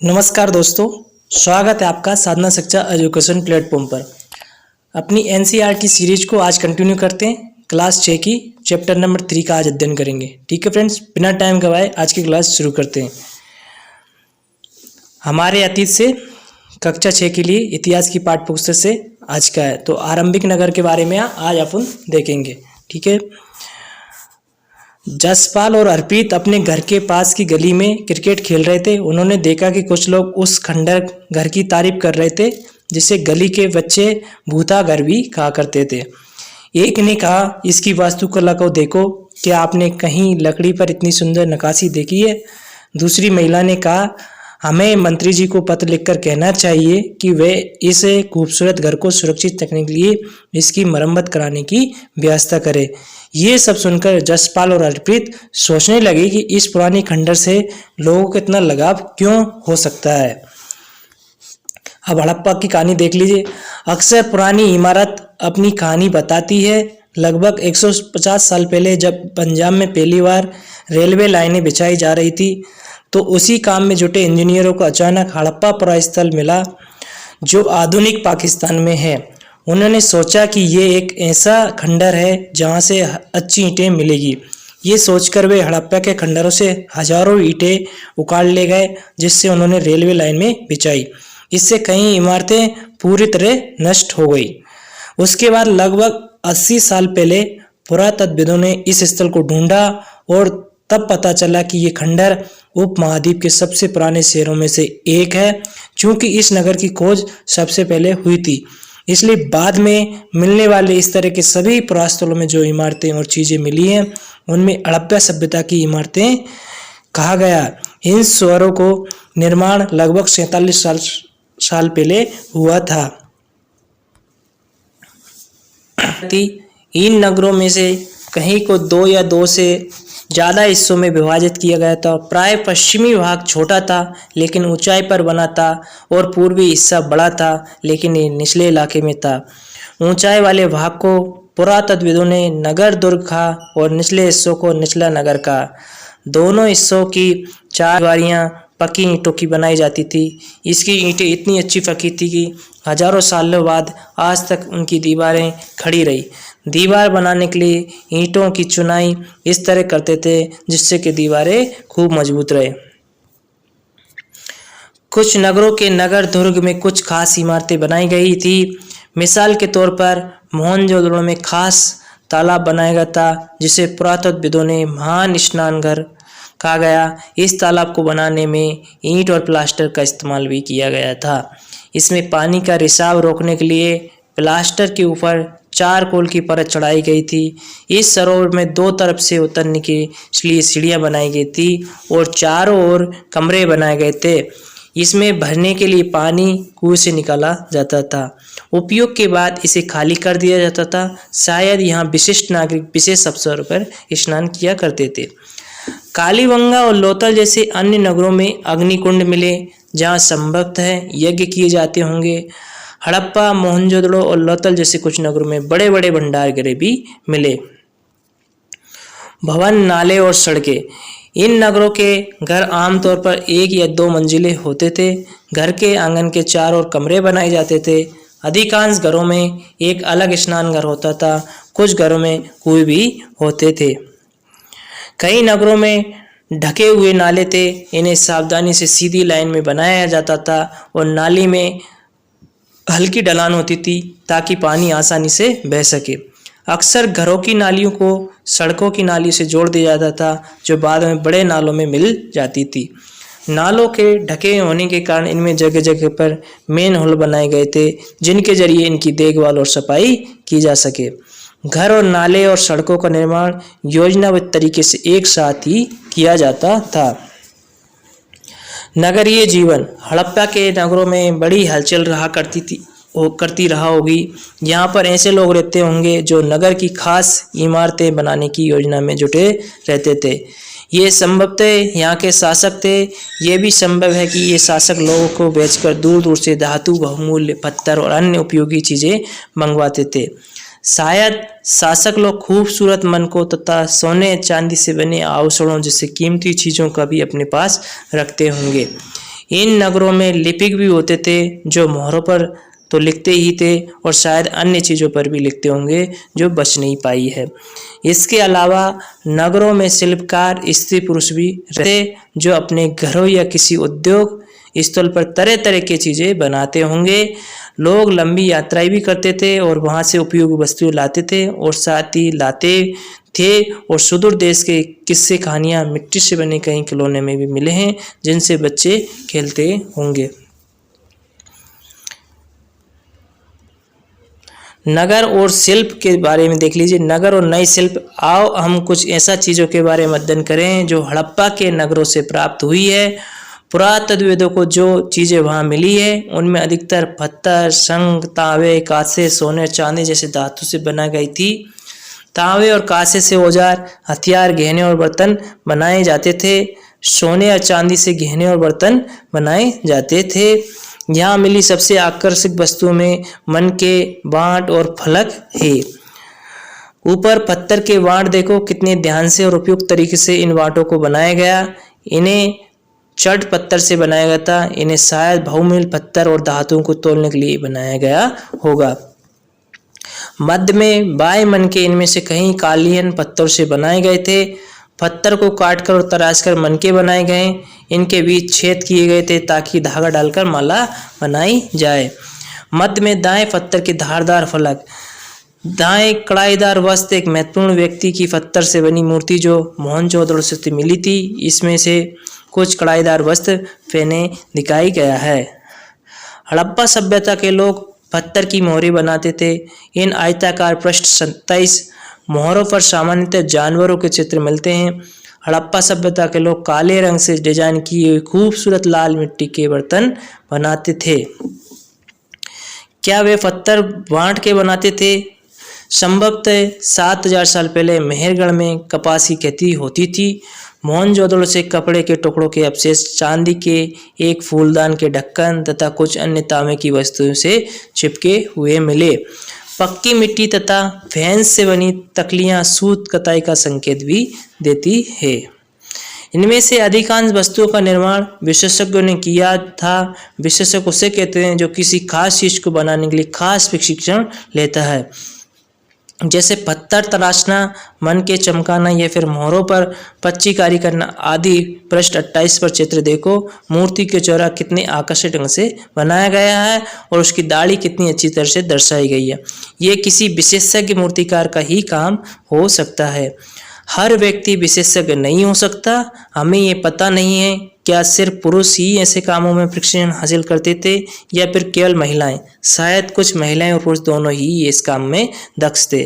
नमस्कार दोस्तों, स्वागत है आपका साधना शिक्षा एजुकेशन प्लेटफॉर्म पर। अपनी एनसीईआरटी सीरीज को आज कंटिन्यू करते हैं। क्लास 6 की चैप्टर नंबर 3 का आज अध्ययन करेंगे। ठीक है फ्रेंड्स, बिना टाइम गवाए आज की क्लास शुरू करते हैं। हमारे अतीत से कक्षा 6 के लिए इतिहास की पाठ्य पुस्तक से आज का है, तो आरंभिक नगर के बारे में आज अपन देखेंगे। ठीक है, जसपाल और अर्पित अपने घर के पास की गली में क्रिकेट खेल रहे थे। उन्होंने देखा कि कुछ लोग उस खंडर घर की तारीफ कर रहे थे जिसे गली के बच्चे भूता घर भी कहा करते थे। एक ने कहा, इसकी वास्तुकला को देखो, क्या आपने कहीं लकड़ी पर इतनी सुंदर नक्काशी देखी है? दूसरी महिला ने कहा, हमें मंत्री जी को पत्र लिखकर कहना चाहिए कि वे इस खूबसूरत घर को सुरक्षित रखने के लिए इसकी मरम्मत कराने की व्यवस्था करें। ये सब सुनकर जसपाल और अर्पित सोचने लगे कि इस पुरानी खंडर से लोगों को इतना लगाव क्यों हो सकता है। अब हड़प्पा की कहानी देख लीजिए। अक्सर पुरानी इमारत अपनी कहानी बताती है। लगभग 150 साल पहले जब पंजाब में पहली बार रेलवे लाइनें बिछाई जा रही थी, तो उसी काम में जुटे इंजीनियरों को अचानक हड़प्पा पुरास्थल मिला जो आधुनिक पाकिस्तान में है। उन्होंने सोचा कि ये एक ऐसा खंडर है जहाँ से अच्छी ईंटें मिलेगी। ये सोचकर वे हड़प्पा के खंडरों से हजारों ईंटें उखाड़ ले गए, जिससे उन्होंने रेलवे लाइन में बिछाई। इससे कई इमारतें पूरी तरह नष्ट हो गई। उसके बाद लगभग 80 साल पहले पुरातत्वविदों ने इस स्थल को ढूंढा और तब पता चला कि ये खंडर उपमहाद्वीप के सबसे पुराने शहरों में से एक है। चूंकि इस नगर की खोज सबसे पहले हुई थी, इसलिए बाद में मिलने वाले इस तरह के सभी पुरास्थलों में जो इमारतें और चीजें मिली हैं, उनमें हड़प्पा सभ्यता की इमारतें कहा गया। इन शहरों को निर्माण लगभग 47 साल पहले हुआ था। इन नगरों में से कहीं को 2 या 2 से ज़्यादा हिस्सों में विभाजित किया गया था। प्राय पश्चिमी भाग छोटा था लेकिन ऊंचाई पर बना था, और पूर्वी हिस्सा बड़ा था लेकिन ये निचले इलाके में था। ऊंचाई वाले भाग को पुरातत्वविदों ने नगर दुर्ग कहा और निचले हिस्सों को निचला नगर कहा। दोनों हिस्सों की 4 दीवारियाँ पक्की ईंटों की बनाई जाती थी। इसकी ईंटें इतनी अच्छी पकी थी कि हजारों सालों बाद आज तक उनकी दीवारें खड़ी रही। दीवार बनाने के लिए ईंटों की चुनाई इस तरह करते थे जिससे कि दीवारें खूब मजबूत रहे। कुछ नगरों के नगर दुर्ग में कुछ खास इमारतें बनाई गई थी। मिसाल के तौर पर मोहनजोदड़ो में खास तालाब बनाया गया था जिसे पुरातत्वविदों ने महान स्नान घर कहा गया। इस तालाब को बनाने में ईंट और प्लास्टर का इस्तेमाल भी किया गया था। इसमें पानी का रिसाव रोकने के लिए प्लास्टर के ऊपर चारकोल की परत चढ़ाई गई थी। इस सरोवर में 2 तरफ से उतरने के लिए सीढ़ियां बनाई गई थी और चारों ओर कमरे बनाए गए थे। इसमें भरने के लिए पानी कुएं से निकाला जाता था। उपयोग के बाद इसे खाली कर दिया जाता था। शायद यहाँ विशिष्ट नागरिक विशेष अवसरों पर स्नान किया करते थे। कालीबंगा और लोथल जैसे अन्य नगरों में अग्निकुंड मिले जहाँ संभवतः है यज्ञ किए जाते होंगे। हड़प्पा, मोहनजोदड़ो और लोथल जैसे कुछ नगरों में बड़े बड़े भंडार गृह भी मिले। भवन, नाले और सड़कें। इन नगरों के घर आमतौर पर 1 या 2 मंजिले होते थे। घर के आंगन के चारों ओर कमरे बनाए जाते थे। अधिकांश घरों में एक अलग स्नान घर होता था। कुछ घरों में कुएं भी होते थे। कई नगरों में ढके हुए नाले थे। इन्हें सावधानी से सीधी लाइन में बनाया जाता था और नाली में हल्की ढलान होती थी ताकि पानी आसानी से बह सके। अक्सर घरों की नालियों को सड़कों की नाली से जोड़ दिया जाता था जो बाद में बड़े नालों में मिल जाती थी। नालों के ढके होने के कारण इनमें जगह जगह पर मेन होल बनाए गए थे जिनके जरिए इनकी देखभाल और सफाई की जा सके। घर और नाले और सड़कों का निर्माण योजनाबद्ध तरीके से एक साथ ही किया जाता था। नगरीय जीवन। हड़प्पा के नगरों में बड़ी हलचल करती रहा होगी। यहाँ पर ऐसे लोग रहते होंगे जो नगर की खास इमारतें बनाने की योजना में जुटे रहते थे। ये संभवतः यहाँ के शासक थे। ये भी संभव है कि ये शासक लोगों को बेचकर दूर दूर से धातु, बहुमूल्य पत्थर और अन्य उपयोगी चीज़ें मंगवाते थे। शायद शासक लोग खूबसूरत मनकों तथा सोने चांदी से बने आभूषणों जैसे कीमती चीज़ों का भी अपने पास रखते होंगे। इन नगरों में लिपिक भी होते थे जो मोहरों पर तो लिखते ही थे और शायद अन्य चीज़ों पर भी लिखते होंगे जो बच नहीं पाई है। इसके अलावा नगरों में शिल्पकार स्त्री पुरुष भी रहते जो अपने घरों या किसी उद्योग स्थल पर तरह तरह की चीज़ें बनाते होंगे। लोग लंबी यात्राएं भी करते थे और वहाँ से उपयोगी वस्तुएं लाते थे और साथ ही लाते थे और सुदूर देश के किस्से कहानियाँ मिट्टी से बने कई खिलौने में भी मिले हैं जिनसे बच्चे खेलते होंगे। नगर और शिल्प के बारे में देख लीजिए। नगर और नई शिल्प। आओ हम कुछ ऐसा चीज़ों के बारे में अध्ययन करें जो हड़प्पा के नगरों से प्राप्त हुई है। पुरातत्वविदों को जो चीज़ें वहाँ मिली है उनमें अधिकतर पत्थर, शंख, तांबे, कांसे, सोने, चांदी जैसे धातु से बनाई गई थी। तांबे और कांसे से औजार, हथियार, गहने और बर्तन बनाए जाते थे। सोने और चांदी से गहने और बर्तन बनाए जाते थे। यहाँ मिली सबसे आकर्षक वस्तुओं में मन के वांट और फलक है। ऊपर पत्थर के वांट देखो कितने ध्यान से और उपयुक्त तरीके से इन वांटों को बनाया गया। इन्हें चट पत्थर से बनाया गया था। इन्हें शायद बहुमूल्य पत्थर और धातुओं को तोलने के लिए बनाया गया होगा। मध्य में बाएं मन के इनमें से कई कालीन पत्थर से बनाए गए थे। पत्थर को काटकर और तराशकर मनके बनाए गए। इनके बीच छेद किए गए थे ताकि धागा डालकर माला बनाई जाए। मध्य में दाएं पत्थर के धारदार फलक। दाएं कढ़ाईदार वस्त्र एक महत्वपूर्ण व्यक्ति की पत्थर से बनी मूर्ति जो मोहनजोदड़ो से मिली थी। इसमें से कुछ कढ़ाईदार वस्त्र पहने दिखाई गया है। हड़प्पा सभ्यता के लोग पत्थर की मोहरें बनाते थे। इन आयताकार पृष्ठ 27 मोहरों पर सामान्यतः जानवरों के चित्र मिलते हैं। हड़प्पा सभ्यता के लोग काले रंग से डिजाइन किए हुए खूबसूरत लाल मिट्टी के बर्तन बनाते थे। क्या वे पत्थर बांट के बनाते थे? संभवतः 7000 साल पहले मेहरगढ़ में कपास की खेती होती थी। मोहनजोदड़ो से कपड़े के टुकड़ों के अवशेष, चांदी के एक फूलदान के ढक्कन तथा कुछ अन्य तांबे की वस्तुओं से चिपके हुए मिले। पक्की मिट्टी तथा फैंस से बनी तकलियां सूत कताई का संकेत भी देती है। इनमें से अधिकांश वस्तुओं का निर्माण विशेषज्ञों ने किया था। विशेषज्ञ उसे कहते हैं जो किसी खास चीज को बनाने के लिए खास प्रशिक्षण लेता है, जैसे पत्थर तराशना, मन के चमकाना या फिर मोहरों पर पच्चीकारी करना आदि। पृष्ठ 28 पर चित्र देखो। मूर्ति के चौरा कितने आकर्षक ढंग से बनाया गया है और उसकी दाढ़ी कितनी अच्छी तरह से दर्शाई गई है। ये किसी विशेषज्ञ मूर्तिकार का ही काम हो सकता है। हर व्यक्ति विशेषज्ञ नहीं हो सकता। हमें ये पता नहीं है क्या सिर्फ पुरुष ही ऐसे कामों में प्रशिक्षण हासिल करते थे या फिर केवल महिलाएं। शायद कुछ महिलाएं और पुरुष दोनों ही इस काम में दक्ष थे।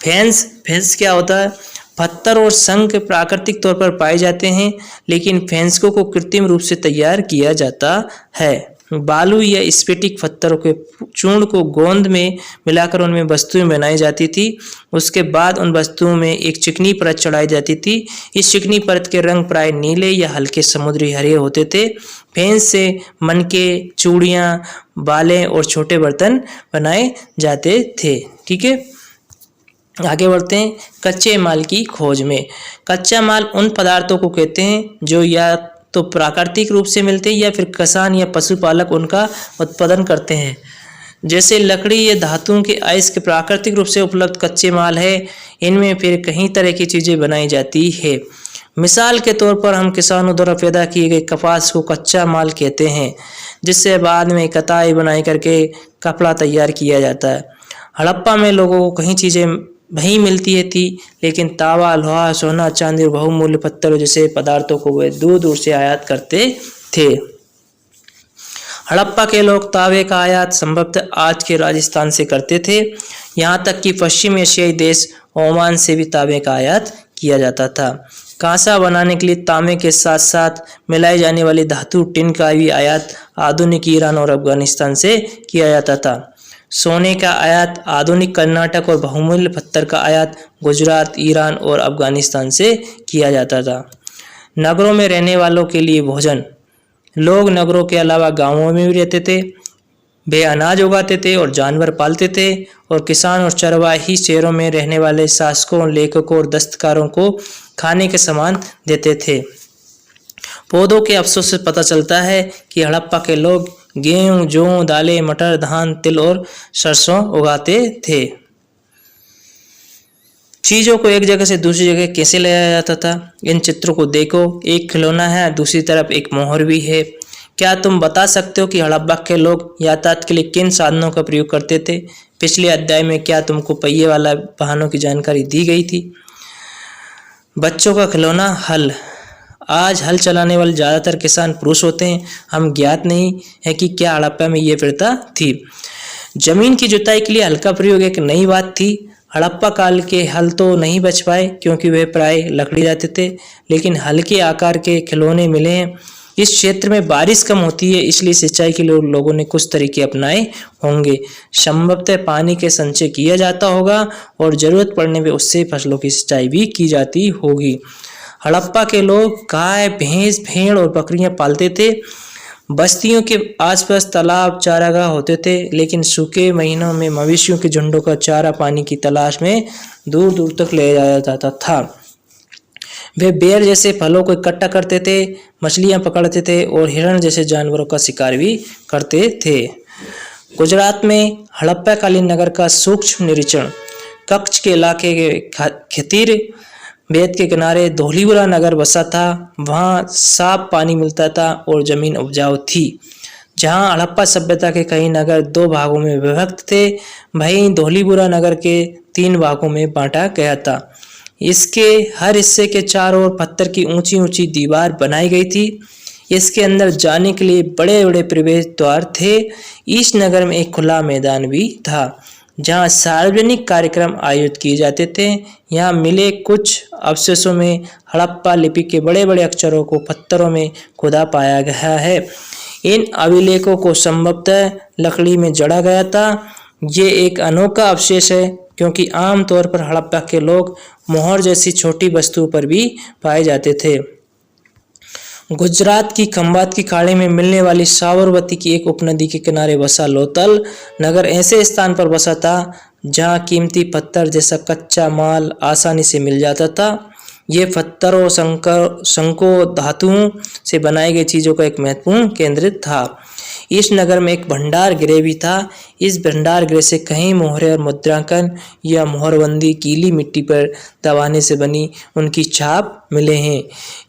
फैंस क्या होता है? पत्थर और शंख प्राकृतिक तौर पर पाए जाते हैं, लेकिन फैंसकों को कृत्रिम रूप से तैयार किया जाता है। बालू या स्फटिक पत्थरों के चूर्ण को गोंद में मिलाकर उनमें वस्तुएं बनाई जाती थी। उसके बाद उन वस्तुओं में एक चिकनी परत चढ़ाई जाती थी। इस चिकनी परत के रंग प्राय नीले या हल्के समुद्री हरे होते थे। फैंस से मनके, चूड़ियाँ, बालें और छोटे बर्तन बनाए जाते थे। ठीक है, आगे बढ़ते हैं। कच्चे माल की खोज में। कच्चा माल उन पदार्थों को कहते हैं जो या तो प्राकृतिक रूप से मिलते हैं या फिर किसान या पशुपालक उनका उत्पादन करते हैं। जैसे लकड़ी या धातुओं के अयस्क प्राकृतिक रूप से उपलब्ध कच्चे माल है। इनमें फिर कई तरह की चीज़ें बनाई जाती है। मिसाल के तौर पर हम किसानों द्वारा पैदा किए गए कपास को कच्चा माल कहते हैं, जिससे बाद में कताई बनाई करके कपड़ा तैयार किया जाता है। हड़प्पा में लोगों को कई चीज़ें वहीं मिलती थी, लेकिन तांबा, लोहा, सोना, चांदी और बहुमूल्य पत्थरों जैसे पदार्थों को वे दूर दूर से आयात करते थे। हड़प्पा के लोग तांबे का आयात संभवतः आज के राजस्थान से करते थे। यहाँ तक कि पश्चिम एशियाई देश ओमान से भी तांबे का आयात किया जाता था। कांसा बनाने के लिए तांबे के साथ साथ मिलाई जाने वाली धातु टिन का भी आयात आधुनिक ईरान और अफगानिस्तान से किया जाता था। सोने का आयात आधुनिक कर्नाटक और बहुमूल्य पत्थर का आयात गुजरात, ईरान और अफगानिस्तान से किया जाता था। नगरों में रहने वालों के लिए भोजन। लोग नगरों के अलावा गांवों में भी रहते थे। वे अनाज उगाते थे और जानवर पालते थे, और किसान और चरवाही शहरों में रहने वाले शासकों, लेखकों और दस्तकारों को खाने के सामान देते थे। पौधों के अवशेषों से पता चलता है कि हड़प्पा के लोग गेहूं, जौ, दालें, मटर, धान, तिल और सरसों उगाते थे। चीजों को एक जगह से दूसरी जगह कैसे ले जाया जाता था? इन चित्रों को देखो, एक खिलौना है, दूसरी तरफ एक मोहर भी है। क्या तुम बता सकते हो कि हड़प्पा के लोग यातायात के लिए किन साधनों का प्रयोग करते थे? पिछले अध्याय में क्या तुमको पहिए वाला वाहनों की जानकारी दी गई थी? बच्चों का खिलौना हल। आज हल चलाने वाले ज्यादातर किसान पुरुष होते हैं। हम ज्ञात नहीं है कि क्या हड़प्पा में ये प्रथा थी। जमीन की जुताई के लिए हल का प्रयोग एक नई बात थी। हड़प्पा काल के हल तो नहीं बच पाए क्योंकि वे प्राय लकड़ी जाते थे, लेकिन हल के आकार के खिलौने मिले हैं। इस क्षेत्र में बारिश कम होती है, इसलिए सिंचाई के लिए लोगों ने कुछ तरीके अपनाए होंगे। संभवतः पानी के संचय किया जाता होगा और जरूरत पड़ने पे उससे फसलों की सिंचाई भी की जाती होगी। हड़प्पा के लोग गाय, भैंस, भेड़ और बकरियां पालते थे। बस्तियों के आसपास तालाब, चारागाह होते थे, लेकिन सूखे महीनों में मवेशियों के झुंडों का चारा पानी की तलाश में दूर दूर तक ले जाया जाता था। वे बेर जैसे फलों को इकट्ठा करते थे, मछलियां पकड़ते थे और हिरण जैसे जानवरों का शिकार भी करते थे। गुजरात में हड़प्पा कालीन नगर का सूक्ष्म निरीक्षण। कच्छ के इलाके के खतीर बेत के किनारे धौलीपुरा नगर बसा था। वहां साफ पानी मिलता था और जमीन उपजाऊ थी। जहां हड़प्पा सभ्यता के कई नगर 2 भागों में विभक्त थे, वहीं धौलीपुरा नगर के 3 भागों में बांटा गया था। इसके हर हिस्से के चारों ओर पत्थर की ऊंची ऊंची दीवार बनाई गई थी। इसके अंदर जाने के लिए बड़े बड़े प्रवेश द्वार थे। इस नगर में एक खुला मैदान भी था जहां सार्वजनिक कार्यक्रम आयोजित किए जाते थे। यहाँ मिले कुछ अवशेषों में हड़प्पा लिपि के बड़े बड़े अक्षरों को पत्थरों में खुदा पाया गया है। इन अभिलेखों को संभवतः लकड़ी में जड़ा गया था। ये एक अनोखा अवशेष है क्योंकि आमतौर पर हड़प्पा के लोग मोहर जैसी छोटी वस्तुओं पर भी पाए जाते थे। गुजरात की खंभात की खाड़ी में मिलने वाली साबरमती की एक उपनदी के किनारे बसा लोथल नगर ऐसे स्थान पर बसा था जहां कीमती पत्थर जैसा कच्चा माल आसानी से मिल जाता था। ये पत्थरों, शंकों, धातुओं से बनाई गई चीजों का एक महत्वपूर्ण केंद्र था। इस नगर में एक भंडार गृह भी था। इस भंडार गृह से कई मोहरें और मुद्रांकन या मोहरबंदी गीली मिट्टी पर दबाने से बनी उनकी छाप मिले हैं।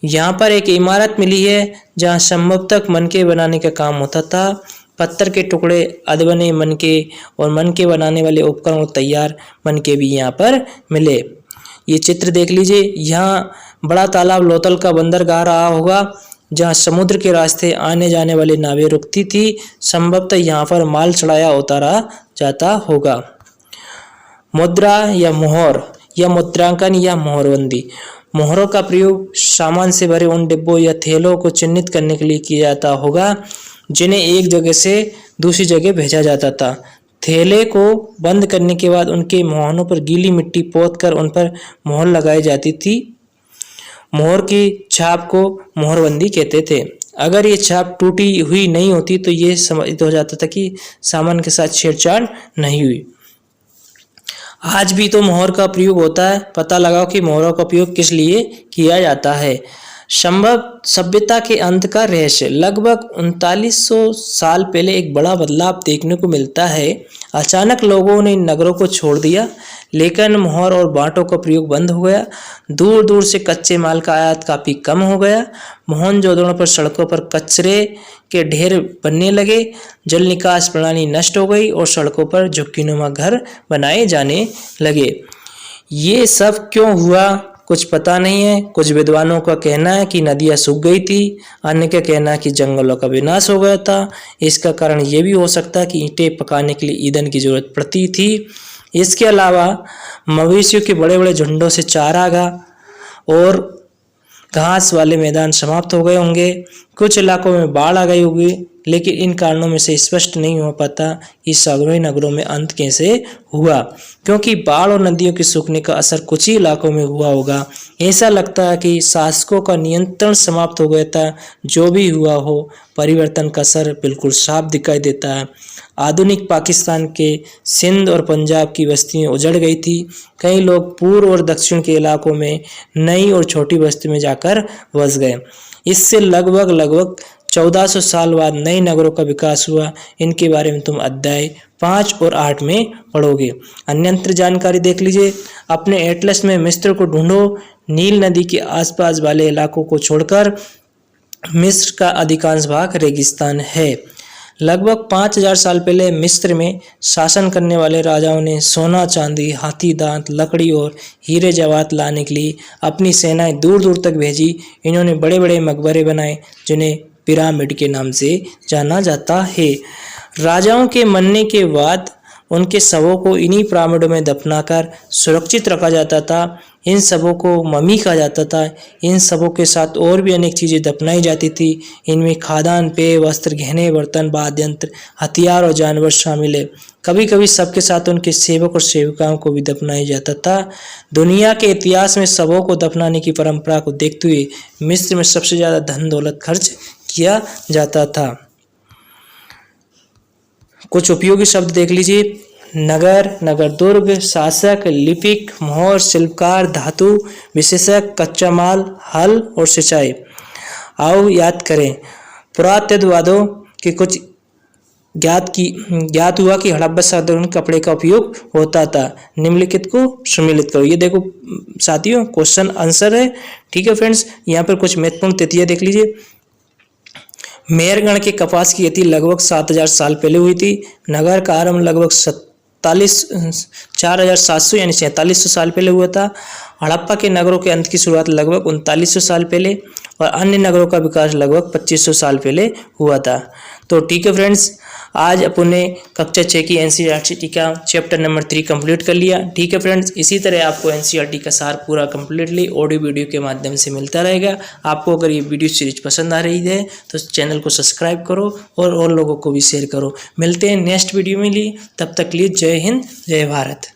यहाँ पर एक इमारत मिली है जहाँ संभवतः मनके बनाने का काम होता था। पत्थर के टुकड़े, अधबने मनके और मनके बनाने वाले उपकरण और तैयार मनके भी यहाँ पर मिले। ये चित्र देख लीजिए। यहाँ बड़ा तालाब लोथल का बंदरगाह रहा होगा जहाँ समुद्र के रास्ते आने जाने वाली नावें रुकती थी। संभवतः यहाँ पर माल चढ़ाया उतारा जाता होगा। मुद्रा या मोहर या मुद्रांकन या मोहरबंदी। मोहरों का प्रयोग सामान से भरे उन डिब्बों या थैलों को चिन्हित करने के लिए किया जाता होगा जिन्हें एक जगह से दूसरी जगह भेजा जाता था। थैले को बंद करने के बाद उनके मुहानों पर गीली मिट्टी पोतकर उन पर मोहर लगाई जाती थी। मोहर की छाप को मोहरबंदी कहते थे। अगर ये छाप टूटी हुई नहीं होती तो ये समझ हो जाता था कि सामान के साथ छेड़छाड़ नहीं हुई। आज भी तो मोहर का प्रयोग होता है। पता लगाओ कि मोहरों का प्रयोग किस लिए किया जाता है। संभव सभ्यता के अंत का रहस्य। लगभग 3900 साल पहले एक बड़ा बदलाव देखने को मिलता है। अचानक लोगों ने इन नगरों को छोड़ दिया, लेकिन मोहर और बांटों का प्रयोग बंद हो गया। दूर दूर से कच्चे माल का आयात काफी कम हो गया। मोहनजोदड़ो पर सड़कों पर कचरे के ढेर बनने लगे। जल निकास प्रणाली नष्ट हो गई और सड़कों पर झुग्गीनुमा घर बनाए जाने लगे। ये सब क्यों हुआ कुछ पता नहीं है। कुछ विद्वानों का कहना है कि नदियां सूख गई थी, अन्य का कहना है कि जंगलों का विनाश हो गया था। इसका कारण ये भी हो सकता है कि ईंटें पकाने के लिए ईंधन की जरूरत पड़ती थी। इसके अलावा मवेशियों के बड़े बड़े झुंडों से चारागाह और घास वाले मैदान समाप्त हो गए होंगे। कुछ इलाकों में बाढ़ आ गई होगी, लेकिन इन कारणों में से स्पष्ट नहीं हो पाता कि सभी नगरों में अंत कैसे हुआ, क्योंकि बाढ़ और नदियों के सूखने का असर कुछ ही इलाकों में हुआ होगा। ऐसा लगता है कि शासकों का नियंत्रण समाप्त हो गया था। जो भी हुआ हो, परिवर्तन का असर बिल्कुल साफ दिखाई देता है। आधुनिक पाकिस्तान के सिंध और पंजाब की बस्तियां उजड़ गई थी। कई लोग पूर्व और दक्षिण के इलाकों में नई और छोटी बस्ती में जाकर बस गए। इससे लगभग 1400 साल बाद नए नगरों का विकास हुआ। इनके बारे में तुम अध्याय 5 और 8 में पढ़ोगे। अन्यंत्र जानकारी देख लीजिए। अपने एटलस में मिस्र को ढूंढो। नील नदी के आसपास वाले इलाकों को छोड़कर मिस्र का अधिकांश भाग रेगिस्तान है। लगभग 5000 साल पहले मिस्र में शासन करने वाले राजाओं ने सोना, चांदी, हाथी दांत, लकड़ी और हीरे जवाहरात लाने के लिए अपनी सेनाएं दूर दूर तक भेजी। इन्होंने बड़े बड़े मकबरे बनाए जिन्हें पिरामिड के नाम से जाना जाता है। राजाओं के मरने के बाद उनके शवों को इन्हीं पिरामिडों में दफनाकर सुरक्षित रखा जाता था। इन शवों को मम्मी कहा जाता था। इन शवों के साथ और भी अनेक चीज़ें दफनाई जाती थी। इनमें खाद्यान्न, पेय, वस्त्र, गहने, बर्तन, वाद्य यंत्र, हथियार और जानवर शामिल है। कभी कभी सबके साथ उनके सेवक और सेविकाओं को भी दफनाया जाता था। दुनिया के इतिहास में शवों को दफनाने की परंपरा को देखते हुए मिस्र में सबसे ज़्यादा धन दौलत खर्च किया जाता था। कुछ उपयोगी शब्द देख लीजिए। नगर, नगर दुर्ग, शासक, लिपिक, मोहर, शिल्पकार, धातु विशेषक, कच्चा माल, हल और सिंचाई। आओ याद करें। पुरातत्ववादों के कुछ ज्ञात हुआ कि हड़प्पा संस्कृति में कपड़े का उपयोग होता था। निम्नलिखित को सम्मिलित करो। ये देखो साथियों, क्वेश्चन आंसर है। ठीक है फ्रेंड्स, यहाँ पर कुछ महत्वपूर्ण तिथियां देख लीजिए। मेहरगढ़ के कपास की खेती लगभग 7000 साल पहले हुई थी। नगर का आरंभ लगभग 4700 यानी 4700 साल पहले हुआ था। हड़प्पा के नगरों के अंत की शुरुआत लगभग 3900 साल पहले और अन्य नगरों का विकास लगभग 2500 साल पहले हुआ था। तो ठीक है फ्रेंड्स, आज अपन ने कक्षा 6 की एनसीईआरटी का चैप्टर नंबर 3 कंप्लीट कर लिया। ठीक है फ्रेंड्स, इसी तरह आपको एनसीईआरटी का सार पूरा कंप्लीटली ऑडियो वीडियो के माध्यम से मिलता रहेगा। आपको अगर ये वीडियो सीरीज पसंद आ रही है तो चैनल को सब्सक्राइब करो और लोगों को भी शेयर करो। मिलते हैं नेक्स्ट वीडियो में। तब तक लिए जय हिंद, जय भारत।